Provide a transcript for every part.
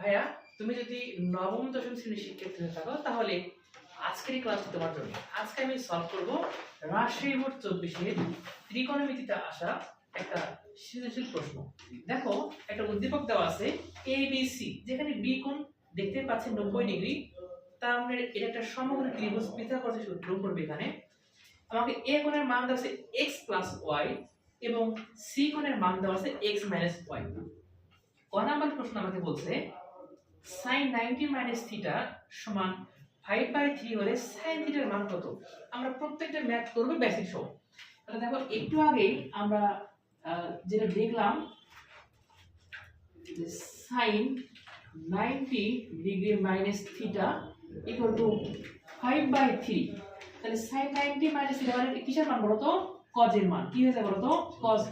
ভাইয়া তুমি যদি নবম দশম শ্রেণীর শিক্ষার্থী হয়ে থাকো তাহলে আজকের এই ক্লাসটি তোমার জন্য। আজকে আমি সলভ করব রাজশাহী বোর্ড 24-এর ত্রিকোণমিতিতে আসা একটা সৃজনশীল প্রশ্ন। দেখো একটা উদ্দীপক দেওয়া আছে এ বি সি, যেখানে বি কোণ দেখতে পাচ্ছেন 90 ডিগ্রি, তার মানে এটা একটা সমকোণী ত্রিভুজ। পিথাগোরাসের সূত্র করবে। এখানে আমাকে এ কোণের মান দেওয়া আছে x + y এবং সি কোণের মান দেওয়া আছে x - y। ক নাম্বার প্রশ্ন আমাকে বলছে sin 90 - থিটা সমান 5/3 হলে sin থিটার মান কত? আমরা প্রত্যেকটা ম্যাথ করব বেসিক সহ। তাহলে দেখো একটু আগেই আমরা যেটা দেখলাম যে sin 90 degree minus theta equal to 5/3। তাহলে sin 90 - থিটা মানে কিসের মান বলো তো? cos এর মান। কি হয়ে যায় বলো তো? cos।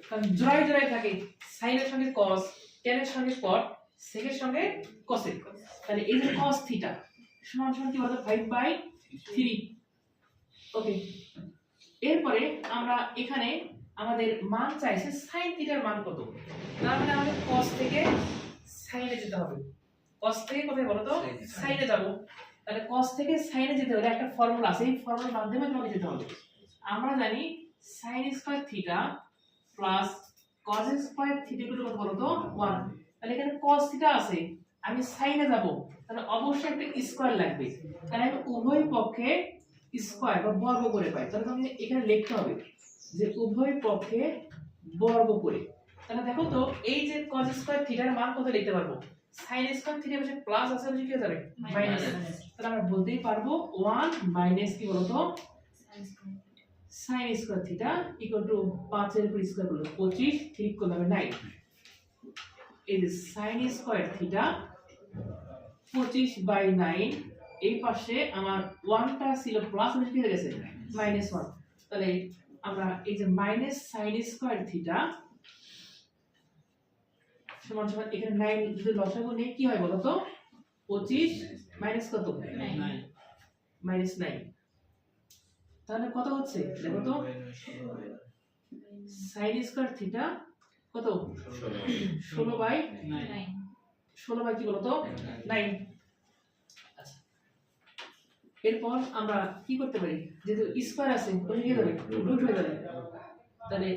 কারণ জোড়ায় জোড়ায় থাকে, sin এর সঙ্গে cos, tan এর সঙ্গে cot, sec এর সঙ্গে cosec। তাহলে এই যে cos থিটা সমান সমান কি বলতো? 5/3। ওকে, এরপরে আমরা এখানে আমাদের মান চাইছে sin থিটার মান কত। তার মানে আমাদের cos থেকে sin এ যেতে হবে। cos থেকে কোথায় বলো তো? sin এ যাব। তাহলে cos থেকে sin এ যেতে হলে একটা ফর্মুলা আছে, এই ফর্মুলার মাধ্যমে তোমাকে যেতে হবে। আমরা জানি sin square theta plus cos square theta কত বলো তো? 1। তাহলে এখানে cos থিটা আছে, আমি sin এ যাব, তাহলে অবশ্যই একটা স্কয়ার লাগবে। তাহলে আমি উভয় পক্ষে স্কয়ার বা বর্গ করে পাই। তাহলে তুমি এখানে লিখতে হবে যে উভয় পক্ষে বর্গ করে। তাহলে দেখো তো এই যে cos স্কয়ার থিটার মান কত লিখতে পারবো? sin স্কয়ার থিটা বসে প্লাস আছে বসে কি হয়ে যাবে? মাইনাস। তাহলে আমরা বলতেই পারবো 1 মাইনাস কি বলো তো? sin square theta equal to 5 এর উপর স্কয়ার করলে 25, ঠিক করলে হবে 9। এই যে sin স্কয়ার থিটা 25/9, এই পাশে আমার 1টা ছিল প্লাস হয়ে কি হয়ে গেছে? -1। তাহলে আমরা এই যে মাইনাস sin স্কয়ার থিটা সমান সমান এখানে 9 যদি লসাগু নেই কি হয় বলো তো? 25 মাইনাস কত? 9 -9। তাহলে কত হচ্ছে দেখো তো? sin স্কয়ার থিটা কত? 16/9। 16 কি বলো তো? 9। আচ্ছা, এরপর আমরা কি করতে পারি? যেহেতু স্কয়ার আছে ওটা কি যাবে? রুট হয়ে যাবে। তাহলে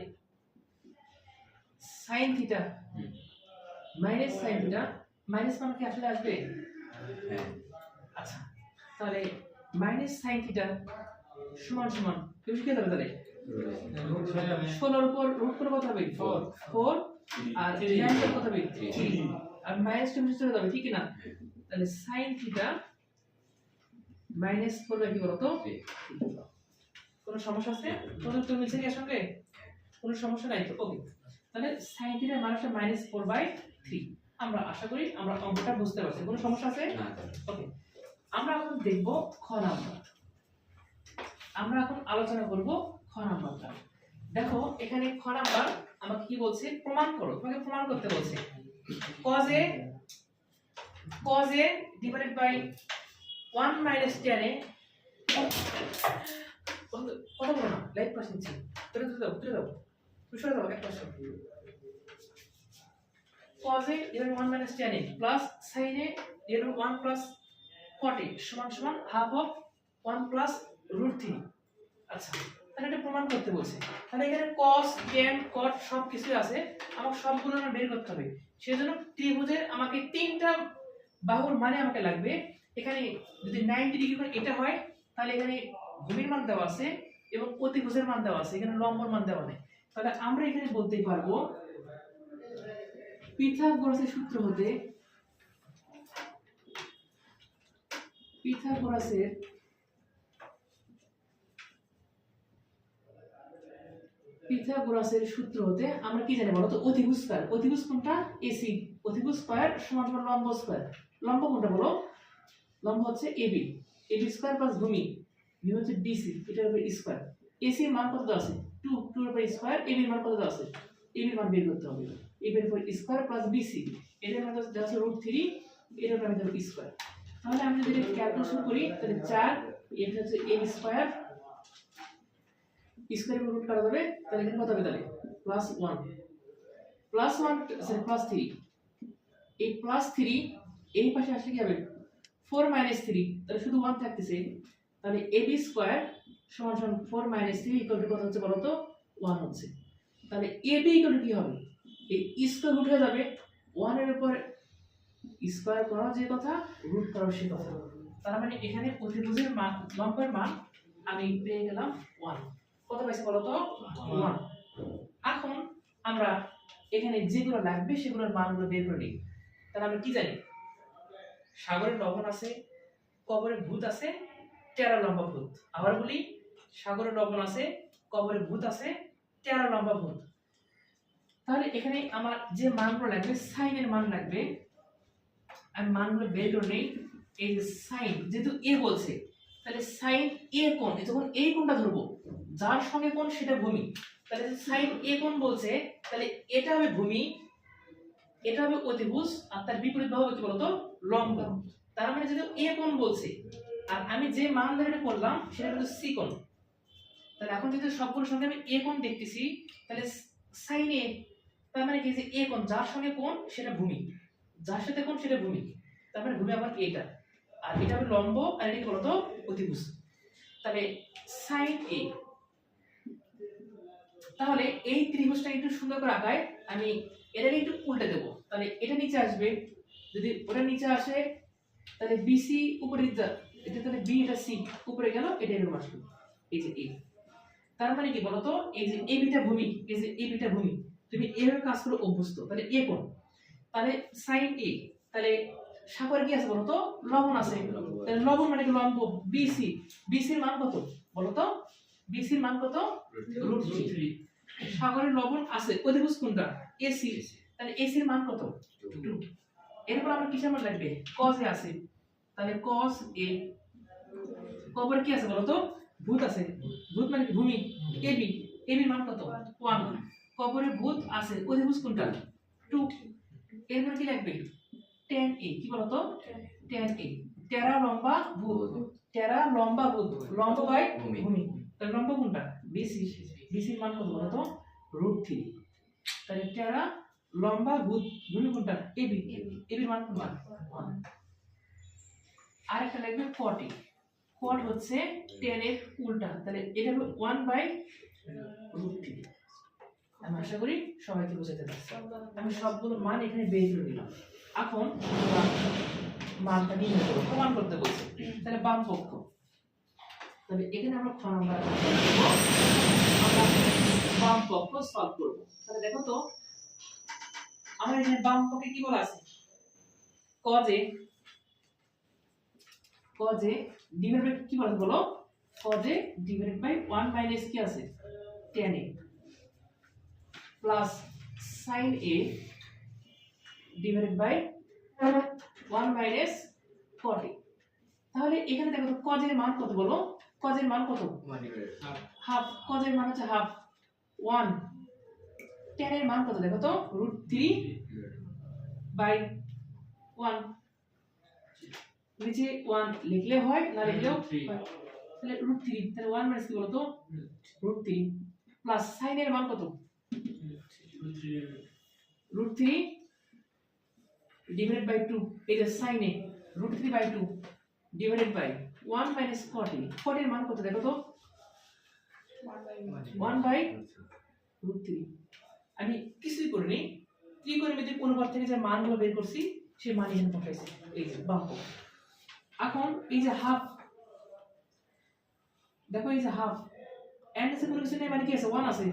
sin theta minus sin theta, minus মান কি আসলে আসবে? আচ্ছা, তাহলে মাইনাস sin থিটা সমান সমান তুমি কি যাবে? তাহলে 16 এর উপর রুট করে কত হবে? 4 আর 9 এর কত হবে? 3 আর মাইনাস টু চলে যাবে, ঠিক না? তাহলে sin থিটা -4 কি বলো তো? কোনো সমস্যা আছে? তুমি মিলছে কি এর সঙ্গে? কোনো সমস্যা নাই তো? ওকে, তাহলে sin থিটার মান হচ্ছে -4/3। আমরা আশা করি আমরা অঙ্কটা বুঝতে পারছি। কোনো সমস্যা আছে? না। ওকে, আমরা এখন দেখব খ নাম্বার। আমরা এখন আলোচনা করব খ নাম্বারটা। দেখো এখানে খ নাম্বার আমাকে কি বলছে? প্রমাণ করো। তোমাকে প্রমাণ করতে বলছে cos a divided by 1 - tan a। কথা বলো না, লাইভ ক্লাস নিচ্ছি। তুলে দাও, তুলে দাও, তুলে দাও এক পাশে। cos a divided 1 - tan a plus sin a divided 1 plus cot a সমান সমান হাফ অফ 1 প্লাস √3। আচ্ছা, তাহলে এটা প্রমাণ করতে বলছে। তাহলে এখানে cos tan cot সব কিছু আছে, আমাকে সবগুলো না বের করতে হবে। সেজন্য ত্রিভুজের আমাকে তিনটা বাহুর মানে আমাকে লাগবে। এখানে যদি 90 ডিগ্রি করে এটা হয় তাহলে এখানে ভূমির মান দেওয়া আছে এবং অতিভুজের মান দেওয়া আছে, এখানে লম্বর মান দেওয়া নেই। তাহলে আমরা এখানে বলতে পারবো পিথাগোরাসের সূত্র হতে পিথাগোরাসের সূত্র হতে আমরা কি জানি বলো তো? অতিভুজ স্কয়ার। অতিভুজ কোনটা? এসি। অতিভুজ স্কয়ার সমান সমান লম্ব স্কয়ার। লম্ব কোনটা বলো? লম্ব হচ্ছে এবি। এবি স্কয়ার প্লাস ভূমি, ভূমি হচ্ছে ডিসি, এটার উপর স্কয়ার। এসি এর মান কত দেওয়া আছে? 2, 2 এর উপর স্কয়ার। এবি এর মান কত দেওয়া আছে? এবি এর মান বের করতে হবে। এবি এর উপর স্কয়ার প্লাস বিসি, এটার মান দেওয়া আছে √3, এর উপর আমি দেব স্কয়ার। তাহলে আমি যদি ক্যালকুলেশন করি তাহলে 4, এটা হচ্ছে এবি স্কয়ার, স্কয়ার রুট কাটা যাবে, তাহলে এখানে কত হবে? তাহলে +1 সরি +3। এই +3 এই পাশে আসলে কি হবে 4 - 3, তাহলে শুধু 1 থাকতেছে, তাহলে ab স্কয়ার সমান সমান 4 - 3 ইকুয়াল টু কত হচ্ছে বলো তো 1 হচ্ছে। তাহলে ab ইকুয়াল টু কি হবে, এই স্কয়ার রুট হয়ে যাবে 1 এর উপর স্কয়ার করা যে কথা রুট করা সে কথা। তার মানে এখানে অতিভুজের মান লম্বের মান আমি পেয়ে গেলাম 1। কত পাইছি বলো তো 1। এখন আমরা এখানে যেগুলো লাগবে সেগুলোর মানগুলো বের করে নিই। তাহলে আমরা কি জানি, সাগরের লবণ আছে, কবরে ভূত আছে, টেরা লম্বা ভূত। আবার বলি, সাগরের লবণ আছে, কবরে ভূত আছে, টেরা লম্বা ভূত। তাহলে এখানে আমার যে মানগুলো লাগবে সাইনের মান লাগবে, আমি মানগুলো বের করে নেই। এই যে সাইন যেহেতু এ বলছে, তাহলে সাইন এ কোণ, যখন এই কোণটা ধরবো যার সঙ্গে কোণ সেটা ভূমি, তাহলে সাইন এ কোণ বলছে, তাহলে এটা হবে ভূমি, এটা হবে অতিভুজ, আর তার বিপরীত বাহু কি বলতো লম্ব। তার মানে যেহেতু এ কোণ বলছে আর আমি যে মান ধরে এটা করলাম সেটা কিন্তু সি কোণ, তাহলে এখন যদি সবগুলোর সঙ্গে আমি এ কোণ দেখতেছি, তাহলে সাইন এ, তার মানে কি যে এ কোণ যার সঙ্গে কোণ সেটা ভূমি, যার সাথে কোণ সেটা ভূমি, তার মানে ভূমি আবার এটা, আর এটা হবে লম্ব, আর এটা কি বলতো অতিভুজ। তাহলে সাইন এ, তাহলে এই ত্রিভুজটা একটু সুন্দর করে আঁকায়, আমি এটাকে একটু উল্টে দেব, তাহলে এটা নিচে আসবে, যদি ওটা নিচে আসে তাহলে বিসি উপরে এটা, তাহলে বি এটা সি উপরে গেল, এটা এরকম আসবে, এই যে এ। তার মানে কি বলতো, এই যে এ বিটা ভূমি, এই যে এ বিটা ভূমি, তুমি এভাবে কাজ করে অভ্যস্ত, তাহলে এ কোণ, তাহলে সাইন এ, তাহলে সাগরে কি আছে বলতো লবণ আছে, তাহলে লবণ মানে কি লম্ব বিসি, বিসির মান কত বলতো, বিসির মান কত √3। সাগরের লবণ আছে, অধিভুজ কোনটা এসি, তাহলে এসির মান কত 2। এরপর আমরা কিসের মান লাগবে, cos এ আছে, তাহলে cos এ, কবরে কি আছে বলতো ভূত আছে, ভূত মানে কি ভূমি, এবি, এবির মান কত 1, কবরে ভূত আছে, অধিভুজ কোনটা 2। এরপর কি লাগবে tan a, কি বলতো tan a, টেরা লম্বা ভূত, টেরা লম্বা ভূত, লম্ব বাই ভূমি, তাহলে লম্ব কোনটা বিসি, বিসির মান কত বলতো √3। তাহলে টেরা লম্বা ভূত, ভূমি কোনটা এবি, এবির মান কত 1। আরেকটা লাগবে cot a, cot হচ্ছে tan এর উল্টা, তাহলে এটা হবে 1/√3। আমি আশা করি সবাইকে বোঝাতে পারছি। আমি সবগুলো মান এখানে বের করে দিলাম। এখন মানটা নির্ণয় করব, প্রমাণ করতে বলছে, তাহলে বাম পক্ষ, তবে এখানে আমরা খ নাম্বার আমরা বাম পক্ষ সলভ করব। তাহলে দেখো তো আমার এখানে বাম পক্ষে কি বলা আছে, cos a ডিভাইড বাই কি বলা আছে বলো, cos a ডিভাইড বাই 1 - কি আছে tan a plus sin a divided by 1 - cot a। তাহলে এখানে দেখো তো cos এর মান কত বলো, cos এর মান কত হাফ, cos এর মান হচ্ছে হাফ 1, tan এর মান কত দেখো তো √3/1, নিচে 1 লিখলে হয় না লিখলেও হয়, তাহলে √3, তাহলে 1 - কি বলো তো √3 প্লাস sin এর মান কত √3 ডিভাইডেড বাই 2, এই যে sin a √3/2 divided by 1 - cot a, cot এর মান কত দেখো তো 1/√3। আমি কিছুই করিনি, ত্রিকোণমিতিক অনুপাত থেকে যে মানগুলো বের করছি সেই মান এখানে বসাইছি, এই যে বাম পক্ষ। এখন এই যে হাফ, দেখো এই যে হাফ এন্ড এসে কোনো কিছু নেই, মানে কি আছে 1 আছে,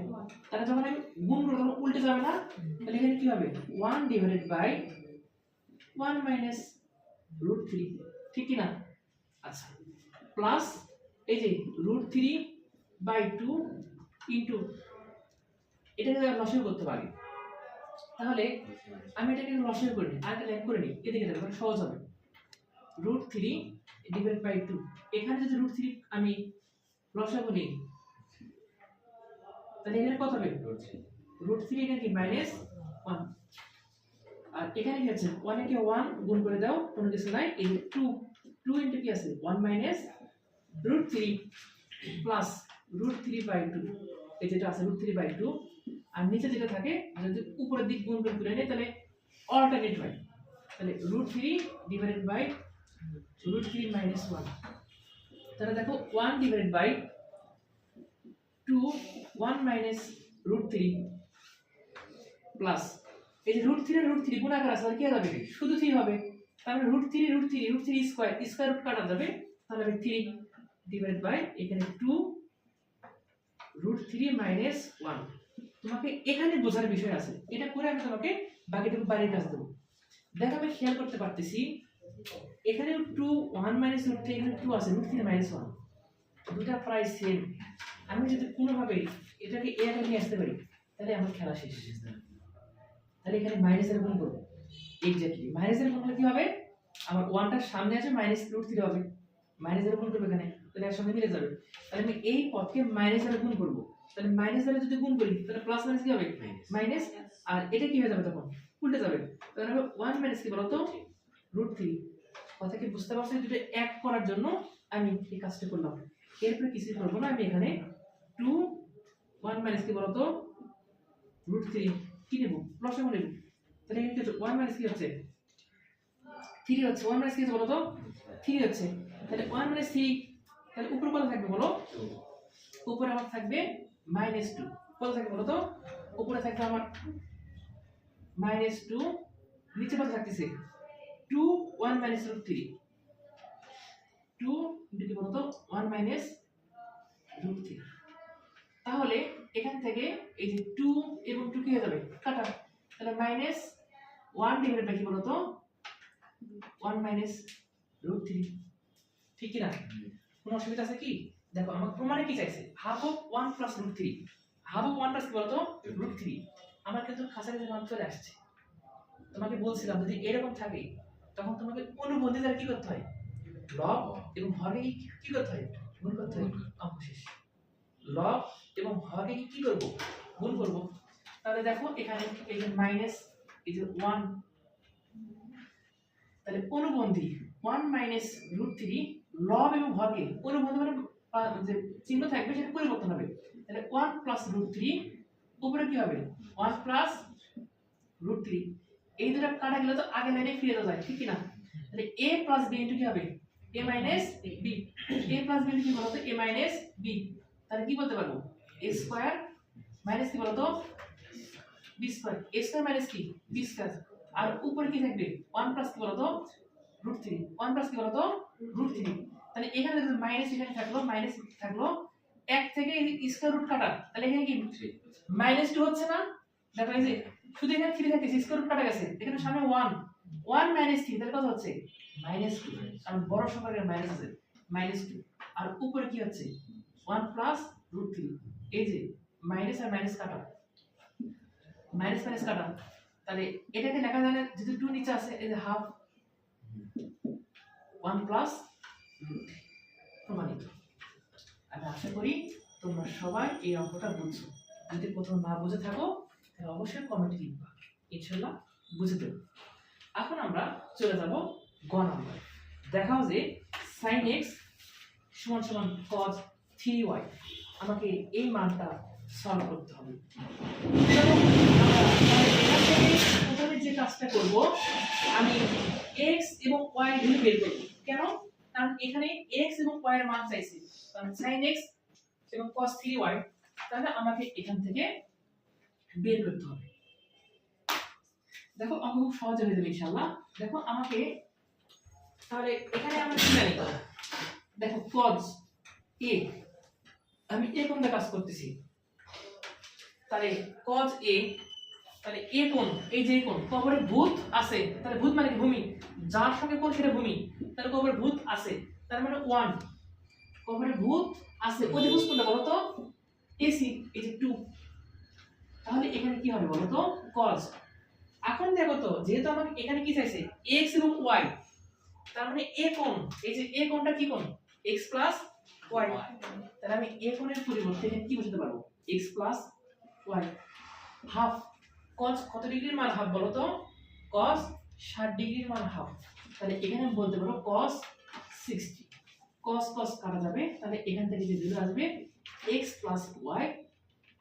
তাহলে যখন আমি গুণ করব তখন উল্টে যাবে না, তাহলে এখানে কি হবে 1 ডিভাইডেড বাই 1 - ঠিক কি না, আচ্ছা প্লাস এই যে √3/2 ইনটু, এটাকে লসাগু করতে পারি, তাহলে আমি এটাকে লসাগু করে নিই, আরেকটা লেখ করে নিই, এদিকে দেখো সহজ হবে, √3 ডিভাইড বাই 2, এখানে যদি √3 আমি লসাগু নিই তাহলে এখানে কত হবে √3, এখানে কি -1, আর এখানে কি আছে 1 এ 1 গুণ করে দাও, কোনো কিছু নাই, এই 2 ইনটু কি আছে 1 -√3 প্লাস √3/2, এই যেটা আছে √3/2, আর নিচে যেটা থাকে যদি উপরের দিক গুণ করে নেই তাহলে অল্টারনেট হয়, তাহলে √3 ডিভাইডেড বাই √3 মাইনাস 1, তাহলে দেখো 1 ডিভাইডেড বাই 2 1 মাইনাস √3 প্লাস এই যে √3 আর √3 গুণাকার আছে তাহলে কি হবে শুধু 3 হবে, তাহলে √3 স্কয়ার স্কয়ার রুট কাটা যাবে, তাহলে হবে 3 ডিভাইডেড বাই এখানে 2 √3 মাইনাস 1। তোমাকে এখানে বোঝার বিষয় আছে, এটা করে আমি তোমাকে বাকিটুকু বাড়ির কাজ দেবো। দেখো আমি খেয়াল করতে পারতেছি এখানে 2 1 মাইনাস √3 এখানে 2 আছে √3 মাইনাস 1 দুটো প্রায় সেম। আমি যদি কোনোভাবে এটাকে এ আকারে নিয়ে আসতে পারি তাহলে আমার খেলা শেষ। তাহলে এখানে মাইনাসের গুণ করব, এক্স্যাক্টলি মাইনাসের গুণ করলে কি হবে আমার 1টার সামনে আছে মাইনাস √3 হবে, মাইনাসের গুণ করব এখানে তাহলে এর সঙ্গে মিলে যাবে। তাহলে আমি এই পদকে মাইনাসের গুণ করব, তাহলে মাইনাস দ্বারা যদি গুণ করি তাহলে প্লাস মাইনাস কি হবে মাইনাস, আর এটা কি হয়ে যাবে তখন উল্টে যাবে, তাহলে হবে 1 মাইনাস কি বলতো √3। কথা কি বুঝতে পারছো? দুটো এক করার জন্য আমি এই কাজটা করলাম, এরপরে কিছু করব না, আমি এখানে 2 1 মাইনাস কি বলতো √3 কি নেব লসাগু নেব, তাহলে এখানে 1 মাইনাস কি হচ্ছে 3 হচ্ছে, 1 মাইনাস কি হচ্ছে বলতো 3 হচ্ছে, তাহলে 1 মাইনাস 3, তাহলে উপরে কত থাকবে বলো, উপরে আমার থাকবে -2, কত থাকবে বলো তো উপরে থাকবে আমার -2, নিচে কত থাকতেছে 2 1 মাইনাস √3 2 ইনটু কি বলতো 1 মাইনাস √3। তাহলে এখান থেকে এই যে 2 এবং 2 কি হয়ে যাবে কাটা, তাহলে -1 ডিভাইডেড বাই কি বলতো 1 মাইনাস √3, ঠিক কি না? কোনো অসুবিধা আছে কি? দেখো আমার প্রমাণে কি চাইছে half of 1 plus √3, half of 1 plus কি বলতো √3, আমার কিন্তু কাছাকাছি মান চলে আসছে। তোমাকে বলছিলাম যদি এরকম থাকে তখন তোমাকে অনুবন্ধী দ্বারা কি করতে হয় লব এবং হরে কি করতে হয় গুণ করতে হয়, অঙ্ক শেষ। লব এবং হরে কি করব গুণ করব, তাহলে দেখো এখানে এই যে মাইনাস এই যে 1, তাহলে অনুবন্ধী 1 মাইনাস √3 লব এবং হরকে অনুবন্ধী মানে যে চিহ্ন থাকবে সেটা পরিবর্তন হবে, তাহলে 1 প্লাস √3 উপরে কি হবে 1 প্লাস √3, এই দুটো কাটা গেলে তো আগে লাইনে ফিরে যাওয়া যায়, ঠিক কি না? তাহলে a প্লাস b ইনটু কি হবে a minus b, a plus b into কি বলতো a মাইনাস b, তাহলে কি বলতে পারবো a স্কয়ার মাইনাস কি বলতো b square, a square minus কি b স্কয়ার, আর উপরে কি থাকবে 1 প্লাস কি বলতো √3, 1 প্লাস কি বলতো √3, তাহলে এখানে দেখো মাইনাস এখানে থাকলো মাইনাস থাকলো 1 থেকে স্কয়ার রুট কাটা, তাহলে এখানে কি -2 হচ্ছে না? দেখো এই যে শুধু এখানে 3 থাকতেছে স্কয়ার রুট কাটা গেছে, এখানে সামনে 1 মাইনাস 3 তাহলে কত হচ্ছে -2, কারণ বড় সংখ্যার মাইনাস আছে -2, আর উপরে কি হচ্ছে 1 প্লাস √3, এই যে মাইনাস আর মাইনাস কাটা মাইনাস মাইনাস কাটা, তাহলে এটাকে লেখা যায় যেহেতু 2 নিচে আছে এই যে হাফ 1 প্লাস √3 প্রমাণিত। আমি আশা করি তোমরা সবাই এই অঙ্কটা বুঝছো, যদি কোথাও না বুঝে থাকো তাহলে অবশ্যই কমেন্টে লিখবা, ইনশাআল্লাহ বুঝে দেব। এখন আমরা চলে যাব গ নাম্বার। দেখাও যে sin x = cos 3y, আমাকে এই মানটা সলভ করতে হবে। প্রথমে যে কাজটা করব আমি x এবং y ভ্যালু বের করব, কেন? কারণ এখানে x এবং y এর মান চাইছি, কারণ sin x এবং cos 3y, তাহলে আমাকে এখান থেকে বের করতে হবে। দেখো অঙ্ক খুব সহজ হয়ে যাবে ইনশাআল্লাহ। দেখো আমাকে তাহলে এখানে আমরা কি জানি, দেখো cos a আমি a কোণ দিয়ে কাজ করতেছি, তাহলে cos a, তাহলে a কোণ এই যে কোণ কবরে ভূত আছে, তাহলে ভূত মানে কি ভূমি, যার সঙ্গে কোণ সেটা ভূমি, তাহলে কবরে ভূত আছে তার মানে 1, কবরে ভূত আছে অধিভুজ কোণটা বলো তো ac এই যে 2, তাহলে এখানে কি হবে বলো তো cos। এখন দেখো তো যেহেতু আমাকে এখানে কি চাইছে x এবং y, তার মানে a কোণ এই যে a কোণটা কি কোণ x প্লাস y, তাহলে আমি a কোণের পরিবর্তে এখানে কি বসাতে পারবো x plus y, half cos কত ডিগ্রির মান হাফ বলো তো cos 60 ডিগ্রির মান হাফ, তাহলে এখানে আমি বলতে পারবো cos 60, cos cos কাটা যাবে, তাহলে এখান থেকে যে ভ্যালু আসবে x প্লাস y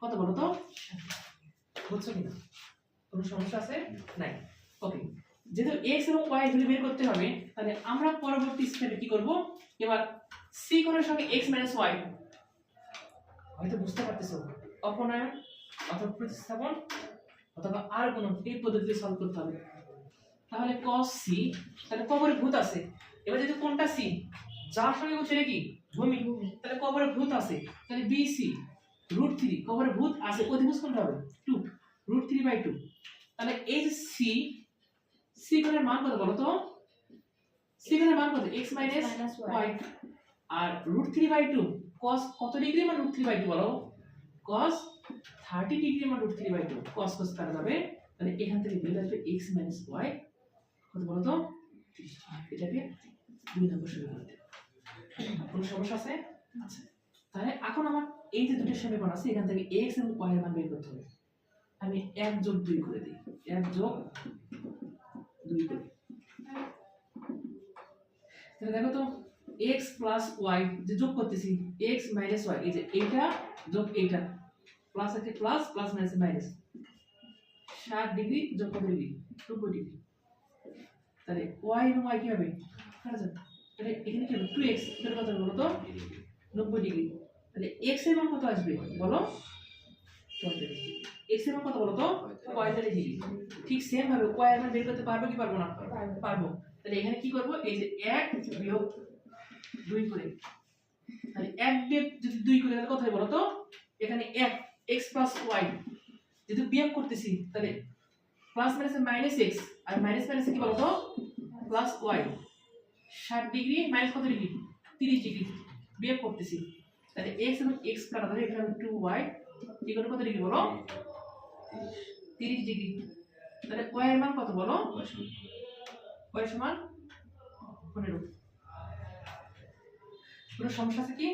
কত বলো তো 60। বুঝছো কিনা? কোনো সমস্যা আছে নাই? ওকে, যেহেতু x এবং y এগুলি বের করতে হবে, তাহলে আমরা পরবর্তী স্টেপে কি করব, এবার c কোণের সঙ্গে x - y, হয়তো বুঝতে পারতেছো, অপনয়ন অথবা প্রতিস্থাপন অথবা আর কোন এই পদ্ধতিতে সলভ করতে হবে। তাহলে cos c, তাহলে কবরে ভূত আছে, এবার যদি কোনটা c যার সঙ্গে হচ্ছে কি ভূমি, তাহলে কবরে ভূত আছে, তাহলে bc √3, কবরে ভূত আছে, অধিভুজ কোনটা হবে 2, √3/2। তাহলে এই যে c কোণের মান কত বলো তো, c কোণের মান কত, x - y, আর √3/2 cos কত ডিগ্রি মান √3/2 বলো, cos 30 ডিগ্রি মান √3/2, cos cos কাটা যাবে, তাহলে এখান থেকে বের আসবে x - y কত বলো তো 30। এটাকে 2 নম্বর সমীকরণ দেব। কোনো সমস্যা আছে? আচ্ছা, তাহলে এখন আমার এই যে দুটো সমীকরণ আছে, এখান থেকে x এবং y এর মান বের করতে হবে। আমি 1 + 2 করে দিই, 1 + 2 করি। তাহলে দেখো তো x + y যে যোগ করতেছি, x - y, এই যে এটা যোগ এটা, প্লাস আছে plus, plus minus minus, 60 degree যোগ কত ডিগ্রি 90 ডিগ্রি। তাহলে y এবং y কি হবে কাটা যাবে, তাহলে এখানে কি হবে 2x, এর কত হবে বলো তো 90 ডিগ্রি। তাহলে x এর মান কত আসবে বলো 45 ডিগ্রি, x এর মান কত বলো তো 45 ডিগ্রি। ঠিক সেম ভাবে y এর মান বের করতে পারবো কি পারবো না, পারবো। তাহলে এখানে কি করব, এই যে 1 - 2 করে, তাহলে 1 বিয়োগ যদি 2 করে তাহলে কত হবে বলো তো, এখানে 1 x + y, যেহেতু বিয়োগ করতেছি তাহলে প্লাস মাইনাসে মাইনাস x, আর মাইনাস মাইনাসে কি বলতো প্লাস y, 60 ডিগ্রি মাইনাস কত ডিগ্রি 30 ডিগ্রি বিয়োগ করতেছি, তাহলে x এবং x কাটা যাবে, এখানে 2y ইকুয়াল কত ডিগ্রি বলো 30 ডিগ্রি। তাহলে y এর মান কত বলো, y সমান 15। কোনো সমস্যা আছে কি,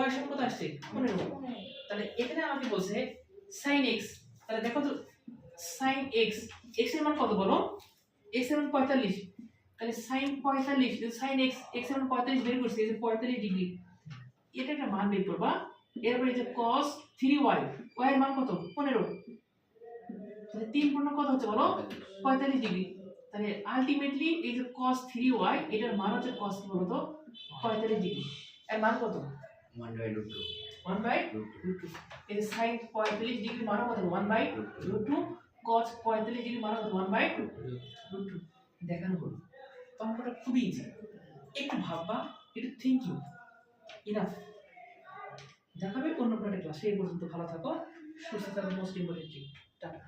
y সমান কত আসছে 15। তাহলে এখানে আমাকে বলছে sin x, তাহলে দেখো তো sin x, x এর মান কত বলো, x এর মান 45, তাহলে sin 45, যদি sin x, x এর মান 45 বের করছি, এই যে 45 ডিগ্রি, এটা একটা মান বের করবা। এরপর এই যে cos 3y, y এর মান কত 15, তাহলে 3 পূর্ণ কত হচ্ছে বলো 45 ডিগ্রি। তাহলে আলটিমেটলি এই যে cos 3y, এটার মান হচ্ছে cos কি বলো তো 45 ডিগ্রি, এর মান কত 1/√2, 1/√2। এই যে sin 45 ডিগ্রি মান কত 1/√2, cos 45 ডিগ্রি মান কত 1/√2। দেখানো হলো, অঙ্কটা খুবই ইজি, একটু ভাববা, একটু থিংকিং, ইনাফ। দেখাবে অন্য কোনো ক্লাসে। এই পর্যন্ত ভালো থাকো, সুস্থ থাকো, মোস্ট ইম্পর্টেন্ট। টাটা।